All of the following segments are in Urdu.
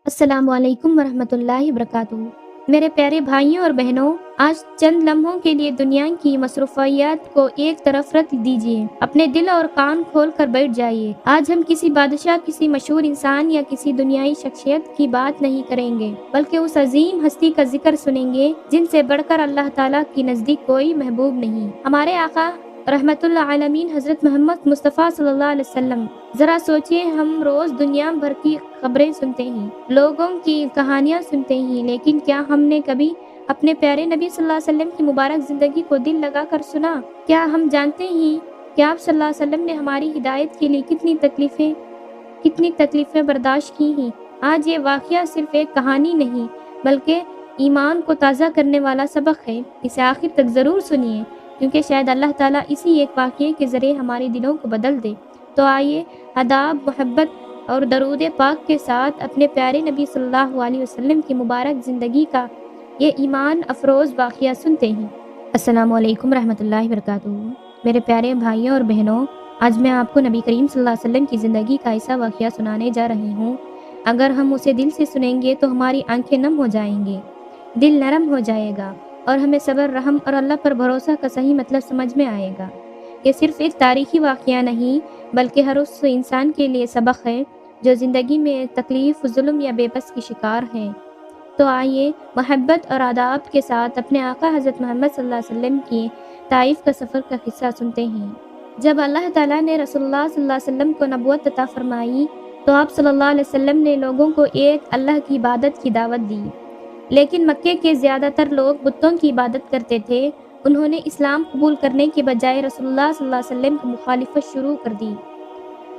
السلام علیکم ورحمۃ اللہ وبرکاتہ۔ میرے پیارے بھائیوں اور بہنوں، آج چند لمحوں کے لیے دنیا کی مصروفیات کو ایک طرف رکھ دیجیے، اپنے دل اور کان کھول کر بیٹھ جائیے۔ آج ہم کسی بادشاہ، کسی مشہور انسان یا کسی دنیائی شخصیت کی بات نہیں کریں گے، بلکہ اس عظیم ہستی کا ذکر سنیں گے جن سے بڑھ کر اللہ تعالیٰ کی نزدیک کوئی محبوب نہیں۔ ہمارے آقا رحمت اللہ عالمین حضرت محمد مصطفیٰ صلی اللہ علیہ وسلم۔ ذرا سوچئے، ہم روز دنیا بھر کی خبریں سنتے ہیں، لوگوں کی کہانیاں سنتے ہیں، لیکن کیا ہم نے کبھی اپنے پیارے نبی صلی اللہ علیہ وسلم کی مبارک زندگی کو دل لگا کر سنا؟ کیا ہم جانتے ہیں کہ آپ صلی اللہ علیہ وسلم نے ہماری ہدایت کے لیے کتنی تکلیفیں برداشت کی ہیں؟ آج یہ واقعہ صرف ایک کہانی نہیں، بلکہ ایمان کو تازہ کرنے والا سبق ہے۔ اسے آخر تک ضرور سنیے، کیونکہ شاید اللہ تعالیٰ اسی ایک واقعے کے ذریعے ہمارے دلوں کو بدل دے۔ تو آئیے ادب، محبت اور درود پاک کے ساتھ اپنے پیارے نبی صلی اللہ علیہ وسلم کی مبارک زندگی کا یہ ایمان افروز واقعہ سنتے ہیں۔ السلام علیکم ورحمۃ اللہ وبرکاتہ۔ میرے پیارے بھائیوں اور بہنوں، آج میں آپ کو نبی کریم صلی اللہ علیہ وسلم کی زندگی کا ایسا واقعہ سنانے جا رہی ہوں، اگر ہم اسے دل سے سنیں گے تو ہماری آنکھیں نم ہو جائیں گے، دل نرم ہو جائے گا، اور ہمیں صبر، رحم اور اللہ پر بھروسہ کا صحیح مطلب سمجھ میں آئے گا۔ یہ صرف ایک تاریخی واقعہ نہیں، بلکہ ہر اس انسان کے لیے سبق ہے جو زندگی میں تکلیف، ظلم یا بے بس کی شکار ہے۔ تو آئیے محبت اور آداب کے ساتھ اپنے آقا حضرت محمد صلی اللہ علیہ وسلم کی طائف کا سفر کا قصہ سنتے ہیں۔ جب اللہ تعالیٰ نے رسول اللہ صلی اللہ علیہ وسلم کو نبوت عطا فرمائی تو آپ صلی اللہ علیہ وسلم نے لوگوں کو ایک اللہ کی عبادت کی دعوت دی، لیکن مکے کے زیادہ تر لوگ بتوں کی عبادت کرتے تھے۔ انہوں نے اسلام قبول کرنے کے بجائے رسول اللہ صلی اللہ علیہ وسلم کی مخالفت شروع کر دی۔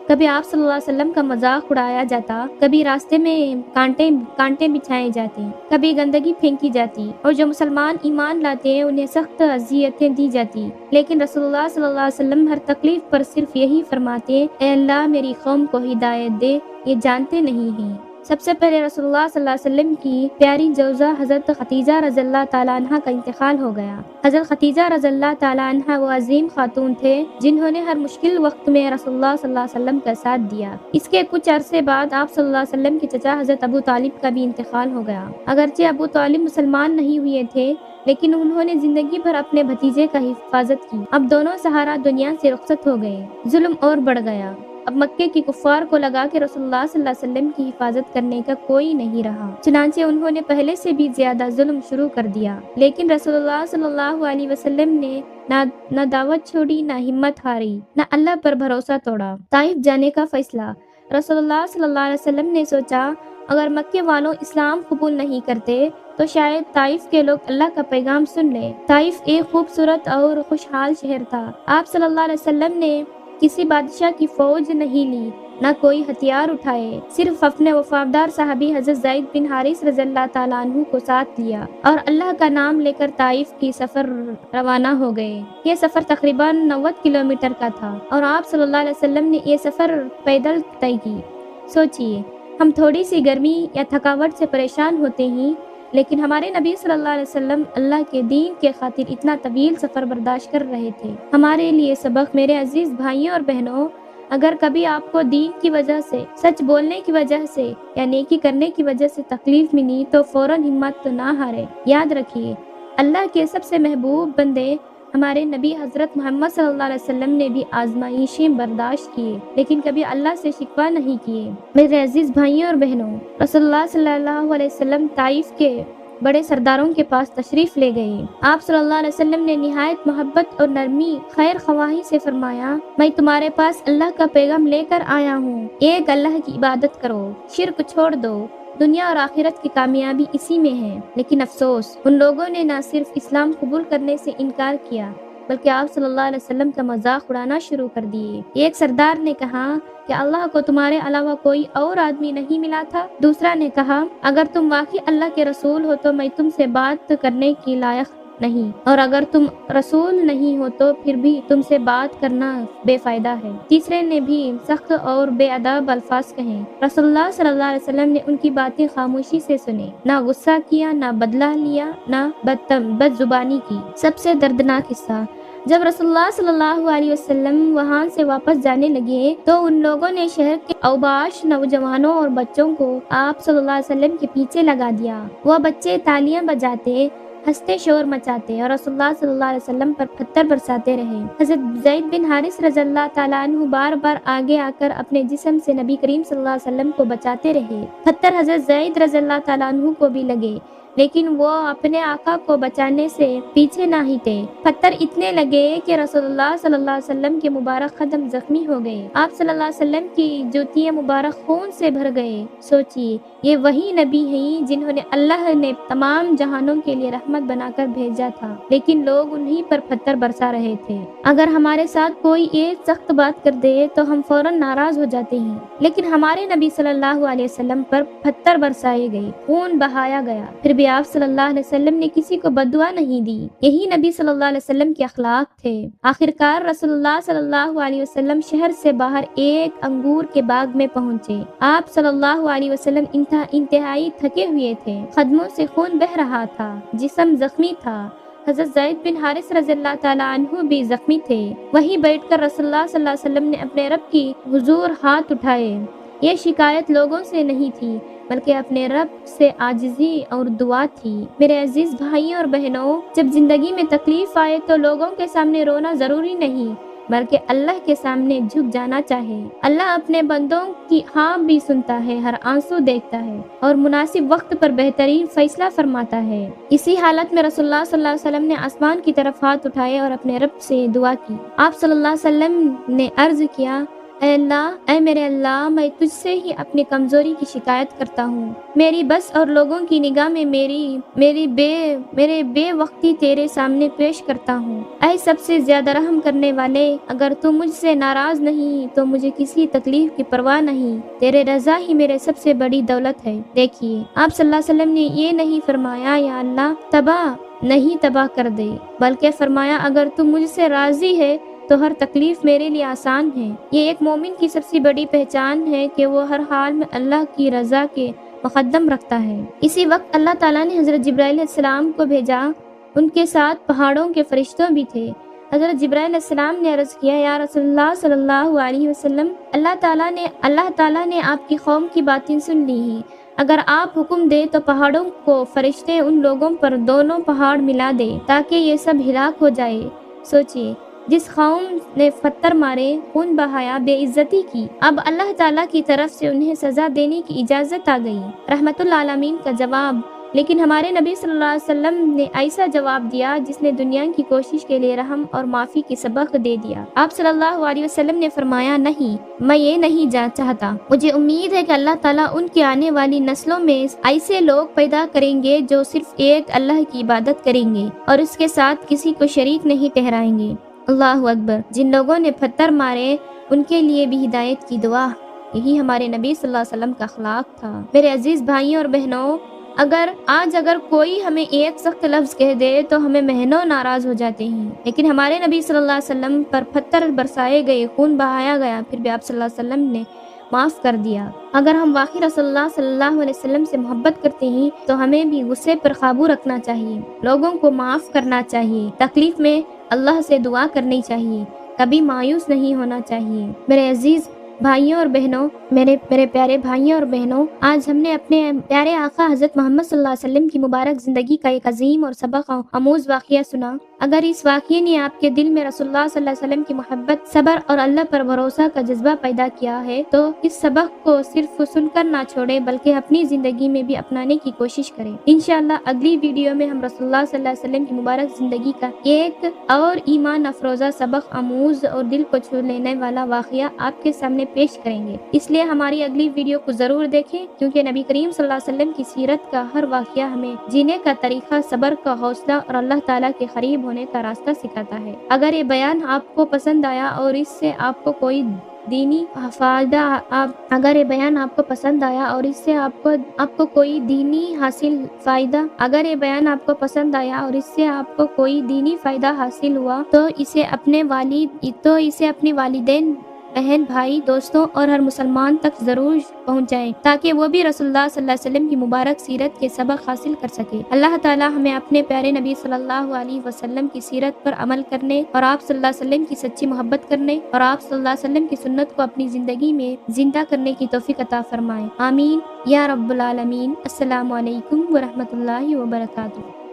کبھی آپ صلی اللہ علیہ وسلم کا مذاق اڑایا جاتا، کبھی راستے میں کانٹے بچھائے جاتے، کبھی گندگی پھینکی جاتی، اور جو مسلمان ایمان لاتے ہیں انہیں سخت اذیتیں دی جاتی۔ لیکن رسول اللہ صلی اللہ علیہ وسلم ہر تکلیف پر صرف یہی فرماتے، اے اللہ میری قوم کو ہدایت دے، یہ جانتے نہیں ہیں۔ سب سے پہلے رسول اللہ صلی اللہ علیہ وسلم کی پیاری زوجہ حضرت خدیجہ رضی اللہ تعالیٰ عنہ کا انتقال ہو گیا۔ حضرت خدیجہ رضی اللہ تعالیٰ عنہ وہ عظیم خاتون تھے جنہوں نے ہر مشکل وقت میں رسول اللہ صلی اللہ علیہ وسلم کا ساتھ دیا۔ اس کے کچھ عرصے بعد آپ صلی اللہ علیہ وسلم کے چچا حضرت ابو طالب کا بھی انتقال ہو گیا۔ اگرچہ ابو طالب مسلمان نہیں ہوئے تھے، لیکن انہوں نے زندگی بھر اپنے بھتیجے کا حفاظت کی۔ اب دونوں سہارا دنیا سے رخصت ہو گئے، ظلم اور بڑھ گیا۔ اب مکے کی کفار کو لگا کہ رسول اللہ صلی اللہ علیہ وسلم کی حفاظت کرنے کا کوئی نہیں رہا، چنانچہ انہوں نے پہلے سے بھی زیادہ ظلم شروع کر دیا۔ لیکن رسول اللہ صلی اللہ علیہ وسلم نے نہ دعوت چھوڑی، نہ ہمت ہاری، نہ اللہ پر بھروسہ توڑا۔ طائف جانے کا فیصلہ۔ رسول اللہ صلی اللہ علیہ وسلم نے سوچا، اگر مکے والوں اسلام قبول نہیں کرتے تو شاید طائف کے لوگ اللہ کا پیغام سن لیں۔ طائف ایک خوبصورت اور خوشحال شہر تھا۔ آپ صلی اللہ علیہ وسلم نے کسی بادشاہ کی فوج نہیں لی، نہ کوئی ہتھیار اٹھائے، صرف اپنے وفادار صحابی حضرت زید بن حارث رضی اللہ تعالیٰ عنہ کو ساتھ لیا، اور اللہ کا نام لے کر طائف کی سفر روانہ ہو گئے۔ یہ سفر تقریباً 90 کلومیٹر کا تھا، اور آپ صلی اللہ علیہ وسلم نے یہ سفر پیدل طے کی۔ سوچئے، ہم تھوڑی سی گرمی یا تھکاوٹ سے پریشان ہوتے ہیں، لیکن ہمارے نبی صلی اللہ علیہ وسلم اللہ کے دین کے خاطر اتنا طویل سفر برداشت کر رہے تھے۔ ہمارے لیے سبق۔ میرے عزیز بھائیوں اور بہنوں، اگر کبھی آپ کو دین کی وجہ سے، سچ بولنے کی وجہ سے یا نیکی کرنے کی وجہ سے تکلیف ملی تو فوراً ہمت نہ ہارے۔ یاد رکھیے، اللہ کے سب سے محبوب بندے ہمارے نبی حضرت محمد صلی اللہ علیہ وسلم نے بھی آزمائشیں برداشت کیے، لیکن کبھی اللہ سے شکوہ نہیں کیے۔ میرے عزیز بھائیوں اور بہنوں، رسول اللہ صلی اللہ علیہ وسلم طائف کے بڑے سرداروں کے پاس تشریف لے گئے۔ آپ صلی اللہ علیہ وسلم نے نہایت محبت اور نرمی، خیر خواہی سے فرمایا، میں تمہارے پاس اللہ کا پیغام لے کر آیا ہوں، ایک اللہ کی عبادت کرو، شرک چھوڑ دو، دنیا اور آخرت کی کامیابی اسی میں ہے۔ لیکن افسوس، ان لوگوں نے نہ صرف اسلام قبول کرنے سے انکار کیا، بلکہ آپ صلی اللہ علیہ وسلم کا مذاق اڑانا شروع کر دیے۔ ایک سردار نے کہا کہ اللہ کو تمہارے علاوہ کوئی اور آدمی نہیں ملا تھا؟ دوسرا نے کہا، اگر تم واقعی اللہ کے رسول ہو تو میں تم سے بات کرنے کی لائق نہیں، اور اگر تم رسول نہیں ہو تو پھر بھی تم سے بات کرنا بے فائدہ ہے۔ تیسرے نے بھی سخت اور بے ادب الفاظ کہے۔ رسول اللہ صلی اللہ علیہ وسلم نے ان کی باتیں خاموشی سے سنے، نہ غصہ کیا، نہ بدلہ لیا، نہ بد زبانی کی۔ سب سے دردناک حصہ، جب رسول اللہ صلی اللہ علیہ وسلم وہاں سے واپس جانے لگے تو ان لوگوں نے شہر کے اوباش نوجوانوں اور بچوں کو آپ صلی اللہ علیہ وسلم کے پیچھے لگا دیا۔ وہ بچے تالیاں بجاتے، ہنستے، شور مچاتے اور رسول اللہ صلی اللہ علیہ وسلم پر پتھر برساتے رہے۔ حضرت زید بن حارث رضی اللہ تعالیٰ عنہ بار بار آگے آ کر اپنے جسم سے نبی کریم صلی اللہ علیہ وسلم کو بچاتے رہے۔ پتھر حضرت زید رضی اللہ تعالیٰ عنہ کو بھی لگے، لیکن وہ اپنے آقا کو بچانے سے پیچھے نہ ہٹے۔ پتھر اتنے لگے کہ رسول اللہ صلی اللہ علیہ وسلم کے مبارک قدم زخمی ہو گئے۔ آپ صلی اللہ علیہ وسلم کی جوتیاں مبارک خون سے بھر گئے۔ سوچئے، یہ وہی نبی ہیں جنہوں نے اللہ نے تمام جہانوں کے لیے رحمت بنا کر بھیجا تھا، لیکن لوگ انہی پر پتھر برسا رہے تھے۔ اگر ہمارے ساتھ کوئی ایک سخت بات کر دے تو ہم فوراً ناراض ہو جاتے ہیں، لیکن ہمارے نبی صلی اللہ علیہ وسلم پر پتھر برسائے گئے، خون بہایا گیا، پھر بھی آپ صلی اللہ علیہ وسلم نے کسی کو بد دعا نہیں دی۔ یہی نبی صلی اللہ علیہ وسلم کے اخلاق تھے۔ آخرکار رسول اللہ صلی اللہ علیہ وسلم شہر سے باہر ایک انگور کے باغ میں پہنچے۔ آپ صلی اللہ علیہ وسلم انتہائی تھکے ہوئے تھے، قدموں سے خون بہہ رہا تھا، جسم زخمی تھا۔ حضرت زید بن حارث رضی اللہ تعالیٰ عنہ بھی زخمی تھے۔ وہیں بیٹھ کر رسول اللہ صلی اللہ علیہ وسلم نے اپنے رب کی حضور ہاتھ اٹھائے۔ یہ شکایت لوگوں سے نہیں تھی، بلکہ اپنے رب سے عاجزی اور دعا تھی۔ میرے عزیز بھائیوں اور بہنوں، جب زندگی میں تکلیف آئے تو لوگوں کے سامنے رونا ضروری نہیں، بلکہ اللہ کے سامنے جھک جانا چاہے۔ اللہ اپنے بندوں کی ہاں بھی سنتا ہے، ہر آنسو دیکھتا ہے اور مناسب وقت پر بہترین فیصلہ فرماتا ہے۔ اسی حالت میں رسول اللہ صلی اللہ علیہ وسلم نے آسمان کی طرف ہاتھ اٹھائے اور اپنے رب سے دعا کی۔ آپ صلی اللہ علیہ وسلم نے عرض کیا، اے اللہ، اے میرے اللہ، میں تجھ سے ہی اپنی کمزوری کی شکایت کرتا ہوں۔ میری بس اور لوگوں کی نگاہ میں میرے بے وقتی تیرے سامنے پیش کرتا ہوں۔ اے سب سے زیادہ رحم کرنے والے، اگر تو مجھ سے ناراض نہیں تو مجھے کسی تکلیف کی پرواہ نہیں، تیرے رضا ہی میرے سب سے بڑی دولت ہے۔ دیکھیے، آپ صلی اللہ علیہ وسلم نے یہ نہیں فرمایا یا اللہ تباہ کر دے، بلکہ فرمایا اگر تو مجھ سے راضی ہے تو ہر تکلیف میرے لیے آسان ہے۔ یہ ایک مومن کی سب سے بڑی پہچان ہے کہ وہ ہر حال میں اللہ کی رضا کے مقدم رکھتا ہے۔ اسی وقت اللہ تعالیٰ نے حضرت جبرائیل علیہ السلام کو بھیجا، ان کے ساتھ پہاڑوں کے فرشتوں بھی تھے۔ حضرت جبرائیل علیہ السلام نے عرض کیا، یا رسول اللہ صلی اللہ علیہ وسلم، اللہ تعالیٰ نے آپ کی قوم کی باتیں سن لی ہیں۔ اگر آپ حکم دے تو پہاڑوں کو فرشتے ان لوگوں پر دونوں پہاڑ ملا دے تاکہ یہ سب ہلاک ہو جائے۔ سوچئے، جس قوم نے پتھر مارے، خون بہایا، بے عزتی کی، اب اللہ تعالیٰ کی طرف سے انہیں سزا دینے کی اجازت آ گئی۔ رحمت العالمین کا جواب۔ لیکن ہمارے نبی صلی اللہ علیہ وسلم نے ایسا جواب دیا جس نے دنیا کی کوشش کے لیے رحم اور معافی کی سبق دے دیا۔ آپ صلی اللہ علیہ وسلم نے فرمایا، نہیں، میں یہ نہیں چاہتا۔ مجھے امید ہے کہ اللہ تعالیٰ ان کی آنے والی نسلوں میں ایسے لوگ پیدا کریں گے جو صرف ایک اللہ کی عبادت کریں گے اور اس کے ساتھ کسی کو شریک نہیں ٹھہرائیں گے۔ اللہ اکبر۔ جن لوگوں نے پتھر مارے ان کے لیے بھی ہدایت کی دعا۔ یہی ہمارے نبی صلی اللہ علیہ وسلم کا اخلاق تھا۔ میرے عزیز بھائیوں اور بہنوں، اگر کوئی ہمیں ایک سخت لفظ کہہ دے تو ہمیں مہینوں ناراض ہو جاتے ہیں، لیکن ہمارے نبی صلی اللہ علیہ وسلم پر پتھر برسائے گئے، خون بہایا گیا، پھر بھی آپ صلی اللہ علیہ وسلم نے معاف کر دیا۔ اگر ہم واقعی رسول اللہ صلی اللہ علیہ وسلم سے محبت کرتے ہیں تو ہمیں بھی غصے پر قابو رکھنا چاہیے، لوگوں کو معاف کرنا چاہیے، تکلیف میں اللہ سے دعا کرنی چاہیے، کبھی مایوس نہیں ہونا چاہیے۔ میرے عزیز بھائیوں اور بہنوں، میرے پیارے بھائیوں اور بہنوں، آج ہم نے اپنے پیارے آقا حضرت محمد صلی اللہ علیہ وسلم کی مبارک زندگی کا ایک عظیم اور سبق آموز واقعہ سنا۔ اگر اس واقعے نے آپ کے دل میں رسول اللہ صلی اللہ علیہ وسلم کی محبت، صبر اور اللہ پر بھروسہ کا جذبہ پیدا کیا ہے تو اس سبق کو صرف سن کر نہ چھوڑیں بلکہ اپنی زندگی میں بھی اپنانے کی کوشش کریں۔ انشاءاللہ اگلی ویڈیو میں ہم رسول اللہ صلی اللہ علیہ وسلم کی مبارک زندگی کا ایک اور ایمان افروزہ، سبق آموز اور دل کو چھو لینے والا واقعہ آپ کے سامنے پیش کریں گے، اس لیے ہماری اگلی ویڈیو کو ضرور دیکھیں، کیونکہ نبی کریم صلی اللہ علیہ وسلم کی سیرت کا ہر واقعہ ہمیں جینے کا طریقہ، صبر کا حوصلہ اور اللہ تعالیٰ کے قریب ہونے کا راستہ سکھاتا ہے۔ اگر یہ بیان آپ کو پسند آیا اور اس سے آپ کو کوئی دینی فائدہ حاصل ہوا تو اسے اپنے والدین بہن بھائی دوستوں اور ہر مسلمان تک ضرور پہنچائیں تاکہ وہ بھی رسول اللہ صلی اللہ علیہ وسلم کی مبارک سیرت کے سبق حاصل کر سکے۔ اللہ تعالی ہمیں اپنے پیارے نبی صلی اللہ علیہ وسلم کی سیرت پر عمل کرنے اور آپ صلی اللہ علیہ وسلم کی سچی محبت کرنے اور آپ صلی اللہ علیہ وسلم کی سنت کو اپنی زندگی میں زندہ کرنے کی توفیق عطا فرمائے، آمین یا رب العالمین۔ السلام علیکم ورحمۃ اللہ وبرکاتہ۔